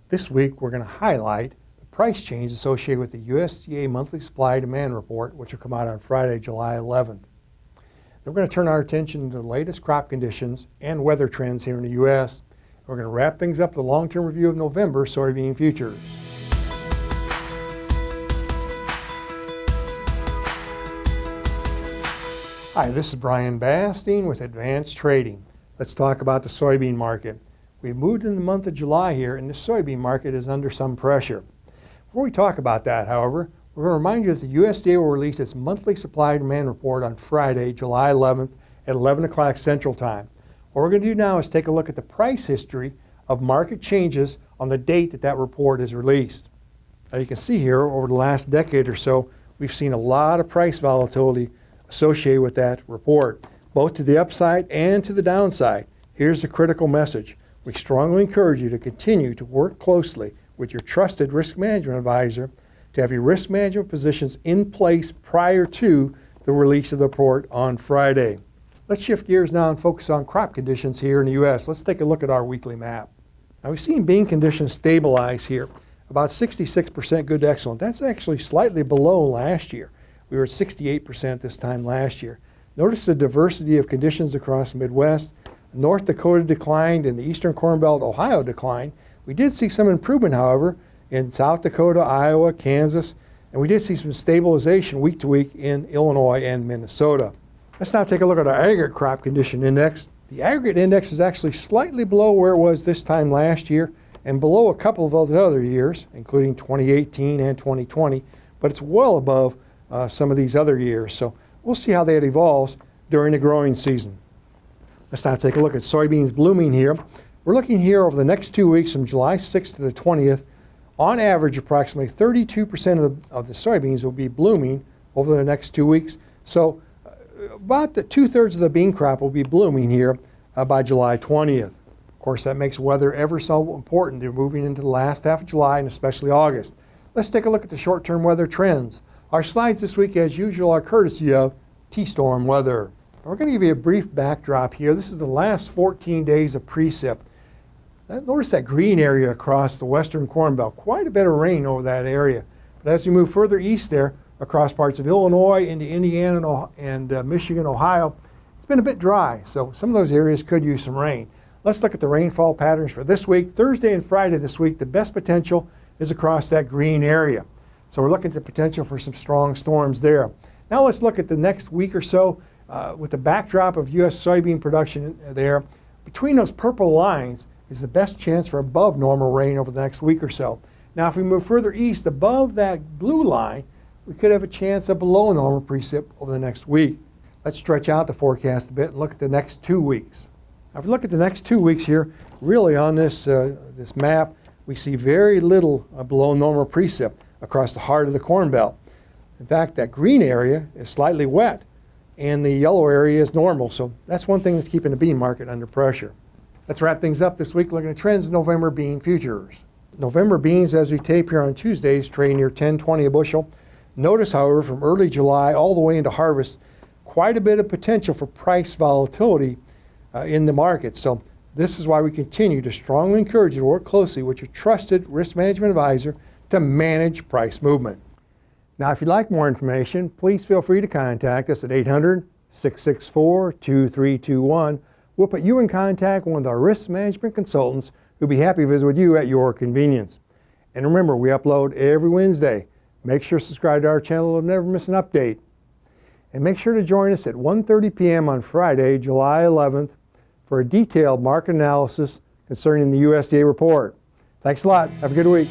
This week we're going to highlight the price change associated with the USDA monthly supply demand report, which will come out on Friday, July 11th. Then we're going to turn our attention to the latest crop conditions and weather trends here in the U.S. We're going to wrap things up with a long-term review of November soybean futures. Hi, this is Brian Bastine with Advanced Trading. Let's talk about the soybean market. We've moved in the month of July here, and the soybean market is under some pressure. Before we talk about that, however, we're going to remind you that the USDA will release its monthly supply demand report on Friday, July 11th at 11 o'clock Central Time. What we're going to do now is take a look at the price history of market changes on the date that that report is released. Now you can see here over the last decade or so, we've seen a lot of price volatility associated with that report, both to the upside and to the downside. Here's the critical message. We strongly encourage you to continue to work closely with your trusted risk management advisor to have your risk management positions in place prior to the release of the report on Friday. Let's shift gears now and focus on crop conditions here in the U.S. Let's take a look at our weekly map. Now we've seen bean conditions stabilize here, about 66% good to excellent. That's actually slightly below last year. We were at 68% this time last year. Notice the diversity of conditions across the Midwest. North Dakota declined and the Eastern Corn Belt, Ohio declined. We did see some improvement, however, in South Dakota, Iowa, Kansas, and we did see some stabilization week to week in Illinois and Minnesota. Let's now take a look at our aggregate crop condition index. The aggregate index is actually slightly below where it was this time last year and below a couple of other years, including 2018 and 2020, but it's well above some of these other years. So we'll see how that evolves during the growing season. Let's now take a look at soybeans blooming here. We're looking here over the next 2 weeks from July 6th to the 20th. On average, approximately 32% of the soybeans will be blooming over the next 2 weeks. So about two-thirds of the bean crop will be blooming here by July 20th. Of course, that makes weather ever so important. They're moving into the last half of July and especially August. Let's take a look at the short-term weather trends. Our slides this week, as usual, are courtesy of T-Storm Weather. We're going to give you a brief backdrop here. This is the last 14 days of precip. Notice that green area across the western Corn Belt. Quite a bit of rain over that area. But as we move further east there, across parts of Illinois into Indiana and Michigan, Ohio, it's been a bit dry. So some of those areas could use some rain. Let's look at the rainfall patterns for this week. Thursday and Friday this week, the best potential is across that green area. So we're looking at the potential for some strong storms there. Now let's look at the next week or so with the backdrop of U.S. soybean production there. Between those purple lines is the best chance for above normal rain over the next week or so. Now if we move further east above that blue line, we could have a chance of below normal precip over the next week. Let's stretch out the forecast a bit and look at the next 2 weeks. Now if we look at the next 2 weeks here, really on this map, we see very little below normal precip across the heart of the Corn Belt. In fact, that green area is slightly wet and the yellow area is normal. So that's one thing that's keeping the bean market under pressure. Let's wrap things up this week looking at trends in November bean futures. November beans, as we tape here on Tuesdays, trade near $10.20 a bushel. Notice, however, from early July all the way into harvest, quite a bit of potential for price volatility in the market. So this is why we continue to strongly encourage you to work closely with your trusted risk management advisor to manage price movement. Now, if you'd like more information, please feel free to contact us at 800-664-2321. We'll put you in contact with one of our risk management consultants who'll be happy to visit with you at your convenience. And remember, we upload every Wednesday. Make sure to subscribe to our channel to never miss an update. And make sure to join us at 1:30 p.m. on Friday, July 11th, for a detailed market analysis concerning the USDA report. Thanks a lot. Have a good week.